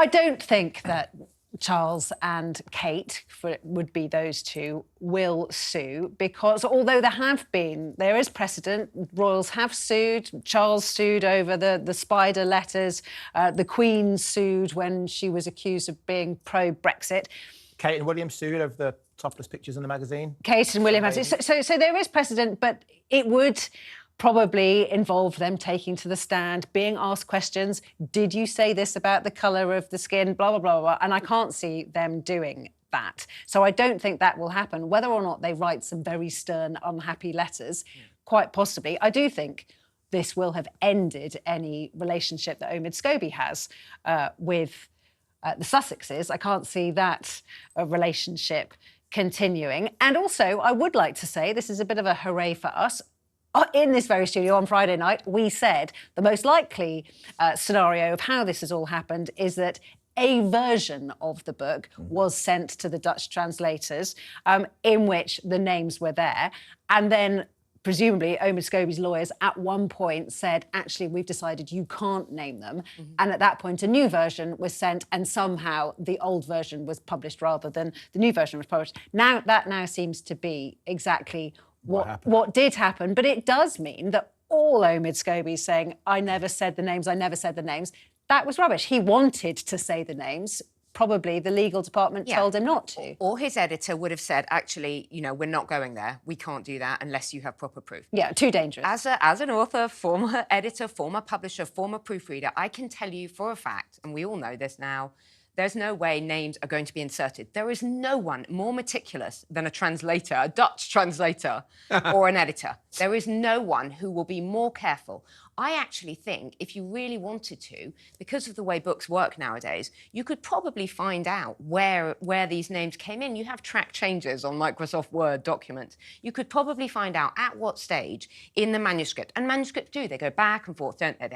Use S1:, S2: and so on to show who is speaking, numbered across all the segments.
S1: I don't think that Charles and Kate, for it would be those two, will sue, because although there is precedent, royals have sued. Charles sued over the spider letters. The Queen sued when she was accused of being pro-Brexit.
S2: Kate and William sued over the topless pictures in the magazine.
S1: Kate and William have sued. So there is precedent, but it would probably involve them taking to the stand, being asked questions. Did you say this about the colour of the skin? Blah, blah, blah, blah. And I can't see them doing that. So I don't think that will happen. Whether or not they write some very stern, unhappy letters, quite possibly. I do think this will have ended any relationship that Omid Scobie has with the Sussexes. I can't see that relationship continuing. And also, I would like to say, this is a bit of a hooray for us, in this very studio on Friday night, we said the most likely scenario of how this has all happened is that a version of the book was sent to the Dutch translators in which the names were there. And then, presumably, Omid Scobie's lawyers at one point said, actually, we've decided you can't name them. And at that point, a new version was sent, and somehow the old version was published rather than the new version was published. Now, that now seems to be exactly what did happen, but it does mean that all Omid Scobie saying, I never said the names, that was rubbish. He wanted to say the names. Probably the legal department told him not to.
S3: Or his editor would have said, actually, we're not going there. We can't do that unless you have proper proof.
S1: Yeah, too dangerous.
S3: As an author, former editor, former publisher, former proofreader, I can tell you for a fact, and we all know this now, there's no way names are going to be inserted. There is no one more meticulous than a translator, a Dutch translator or an editor. There is no one who will be more careful. I actually think if you really wanted to, because of the way books work nowadays, you could probably find out where these names came in. You have track changes on Microsoft Word documents. You could probably find out at what stage in the manuscript. And manuscripts they go back and forth, don't they?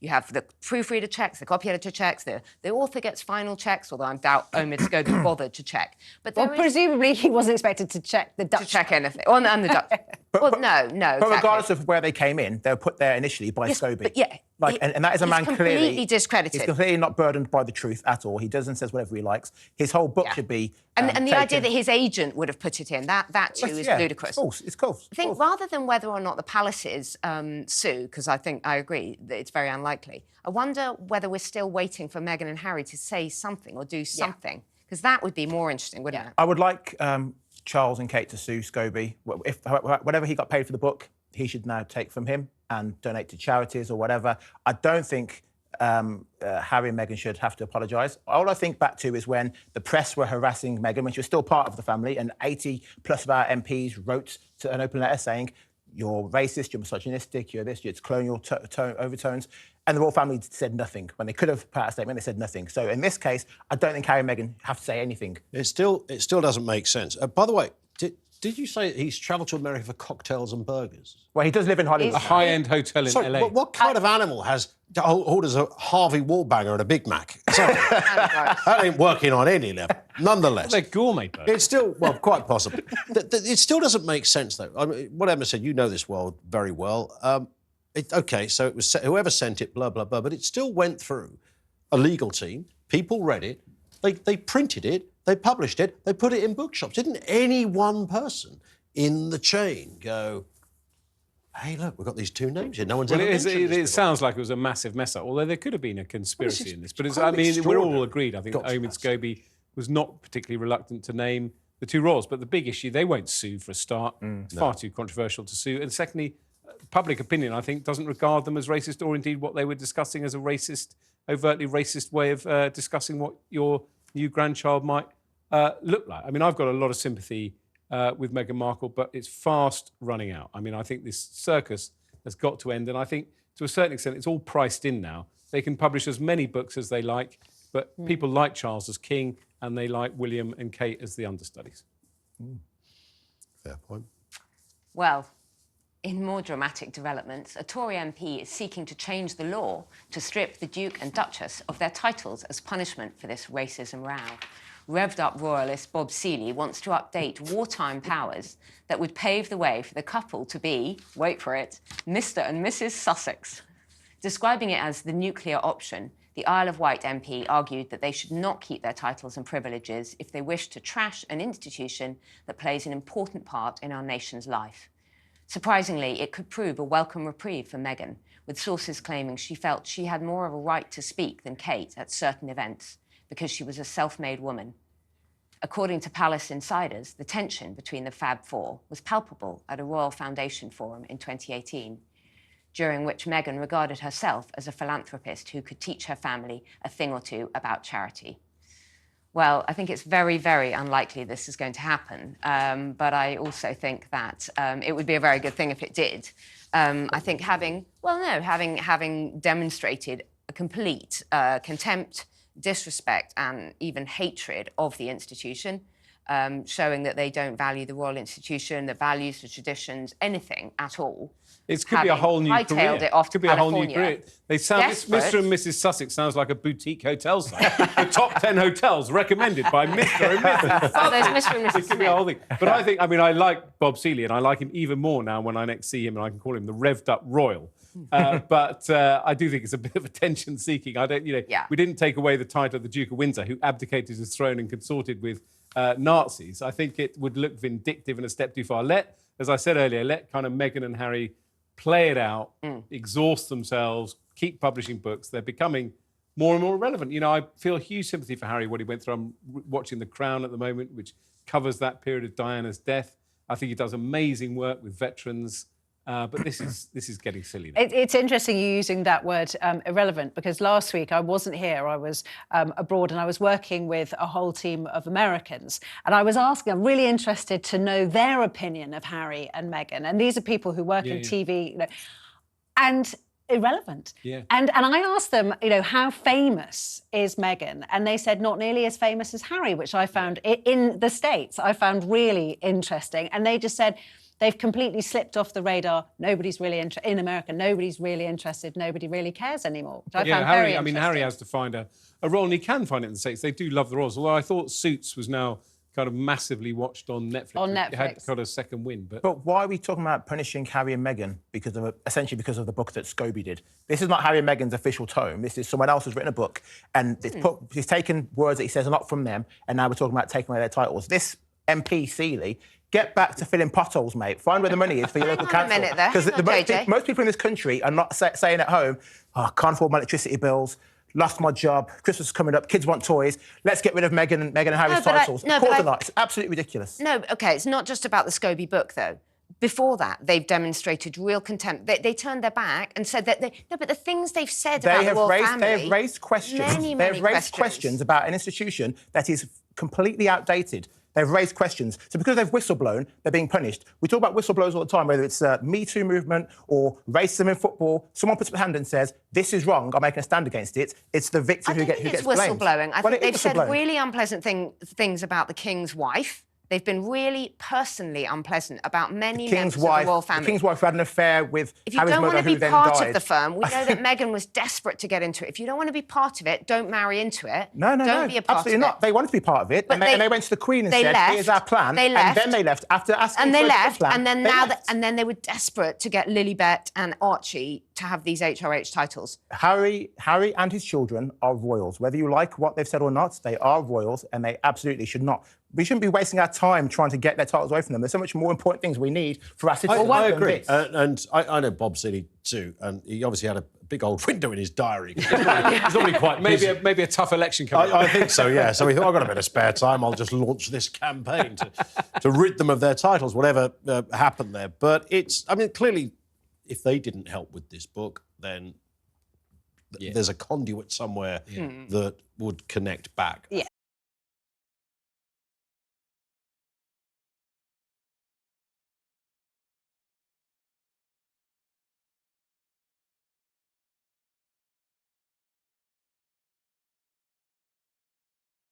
S3: You have the proofreader checks, the copy editor checks, the author gets final checks, although I doubt Omid Scobie bothered to check. But
S1: presumably he wasn't expected to check the Dutch.
S3: To check anything. And the Dutch. No,
S2: But regardless of where they came in, they were put there initially by Scobie.
S3: But yeah.
S2: And that is a man
S3: completely discredited.
S2: He's completely not burdened by the truth at all. He does and says whatever he likes. His whole book should be
S3: And the idea that his agent would have put it in, that too is ludicrous.
S2: It's cool.
S3: I think rather than whether or not the palaces sue, because I agree that it's very unlikely, I wonder whether we're still waiting for Meghan and Harry to say something or do something, because that would be more interesting, wouldn't it?
S2: I would like Charles and Kate to sue Scobie. Whatever he got paid for the book, he should now take from him and donate to charities or whatever. I don't think Harry and Meghan should have to apologise. All I think back to is when the press were harassing Meghan, when she was still part of the family, and 80 plus of our MPs wrote to an open letter saying, you're racist, you're misogynistic, you're this, it's colonial overtones. And the royal family said nothing. When they could have put out a statement, they said nothing. So in this case, I don't think Harry and Meghan have to say anything.
S4: It still doesn't make sense. By the way, did you say he's travelled to America for cocktails and burgers?
S2: Well, he does live in Hollywood.
S5: A high-end hotel in LA.
S4: What kind of animal orders a Harvey Wallbanger and a Big Mac? Sorry. That ain't working on any level. Nonetheless.
S5: They're gourmet burgers.
S4: It's still, quite possibly. It still doesn't make sense, though. I mean, what Emma said, you know this world very well. OK, so it was whoever sent it, blah, blah, blah, but it still went through a legal team. People read it. They printed it. They published it. They put it in bookshops. Didn't any one person in the chain go, hey, look, we've got these two names here. No one's ever mentioned this
S5: It sounds like it was a massive mess-up, although there could have been a conspiracy in this. But we're all agreed. I think Omid Scobie was not particularly reluctant to name the two royals. But the big issue, they won't sue for a start. It's far too controversial to sue. And secondly, public opinion, I think, doesn't regard them as racist, or indeed what they were discussing as a racist, overtly racist way of discussing what your new grandchild might look like. I mean, I've got a lot of sympathy with Meghan Markle, but it's fast running out. I mean, I think this circus has got to end, and I think to a certain extent it's all priced in now. They can publish as many books as they like, but people like Charles as king, and they like William and Kate as the understudies.
S4: Fair point.
S3: Well, in more dramatic developments, a Tory MP is seeking to change the law to strip the Duke and Duchess of their titles as punishment for this racism row. Revved-up royalist Bob Seeley wants to update wartime powers that would pave the way for the couple to be, wait for it, Mr. and Mrs. Sussex. Describing it as the nuclear option, the the Isle of Wight MP argued that they should not keep their titles and privileges if they wish to trash an institution that plays an important part in our nation's life. Surprisingly, it could prove a welcome reprieve for Meghan, with sources claiming she felt she had more of a right to speak than Kate at certain events because she was a self-made woman. According to Palace insiders, the tension between the Fab Four was palpable at a Royal Foundation forum in 2018, during which Meghan regarded herself as a philanthropist who could teach her family a thing or two about charity. Well, I think it's very, very unlikely this is going to happen, but I also think that it would be a very good thing if it did. I think having demonstrated a complete contempt, disrespect and even hatred of the institution, showing that they don't value the royal institution, the values, the traditions, anything at all.
S5: It could be a whole new career.
S3: It off
S5: could be a whole new career. They sound, Mr. and Mrs. Sussex sounds like a boutique hotel site. The top 10 hotels recommended by Mr. and Mrs.
S3: Oh, there's Mr. and Mrs.
S5: It could be a whole thing. But I like Bob Seeley, and I like him even more now when I next see him, and I can call him the revved up royal. But I do think it's a bit of attention-seeking. We didn't take away the title of the Duke of Windsor, who abdicated his throne and consorted with Nazis. I think it would look vindictive and a step too far. As I said earlier, let kind of Meghan and Harry play it out, exhaust themselves, keep publishing books. They're becoming more and more relevant. I feel huge sympathy for Harry, what he went through. I'm watching The Crown at the moment, which covers that period of Diana's death. I think he does amazing work with veterans. But this is getting silly now.
S1: It's interesting you using that word irrelevant, because last week I wasn't here. I was abroad and I was working with a whole team of Americans, and I was asking, I'm really interested to know their opinion of Harry and Meghan. And these are people who work in TV, and irrelevant.
S5: Yeah.
S1: And I asked them, how famous is Meghan? And they said not nearly as famous as Harry, which I found in the States, I found really interesting. And they just said, they've completely slipped off the radar. Nobody's really in America. Nobody's really interested. Nobody really cares anymore. Which I found very interesting.
S5: Harry has to find a role, and he can find it in the States. They do love the royals. Although I thought Suits was now kind of massively watched on Netflix. It had got a second win.
S2: But why are we talking about punishing Harry and Meghan essentially because of the book that Scobie did? This is not Harry and Meghan's official tome. This is someone else who's written a book, and he's taken words that he says are not from them, and now we're talking about taking away their titles. This MP Seeley. Get back to filling potholes, mate. Find where the money is for your local council.
S3: Because
S2: most people in this country are not saying at home, I can't afford my electricity bills, lost my job, Christmas is coming up, kids want toys, let's get rid of Meghan and Harry's titles. Of course not. It's absolutely ridiculous.
S3: No, OK, it's not just about the Scobie book, though. Before that, they've demonstrated real contempt. They turned their back and said that but the things they've said about the royal family...
S2: They have raised questions. They have raised questions about an institution that is completely outdated. They've raised questions. So because they've whistleblown, they're being punished. We talk about whistleblowers all the time, whether it's Me Too movement or racism in football. Someone puts up a hand and says, this is wrong, I'm making a stand against it. It's the victim who gets blamed.
S3: I think it's whistleblowing. I think they've said really unpleasant things about the King's wife. They've been really personally unpleasant about many members of the royal family.
S2: The King's wife who had an affair with Harry's mother, who then died.
S3: If you don't want to be part of the firm, we know that Meghan was desperate to get into it. If you don't want to be part of it, don't marry into it.
S2: No,
S3: don't be a part
S2: absolutely
S3: of
S2: not.
S3: it.
S2: They wanted to be part of it, and they went to the Queen and said, here's our plan.
S3: They left.
S2: And then they left after asking for a plan.
S3: And then they were desperate to get Lilibet and Archie to have these HRH titles.
S2: Harry and his children are royals. Whether you like what they've said or not, they are royals, and they absolutely should not. We shouldn't be wasting our time trying to get their titles away from them. There's so much more important things we need for our citizens.
S4: I agree. And I know Bob Seeley too, and he obviously had a big old window in his diary. He's normally quite busy.
S5: Maybe a tough election coming up.
S4: I think so, yeah. So he thought, I've got a bit of spare time, I'll just launch this campaign to rid them of their titles, whatever happened there. But clearly, if they didn't help with this book, then there's a conduit somewhere that would connect back.
S1: Yeah.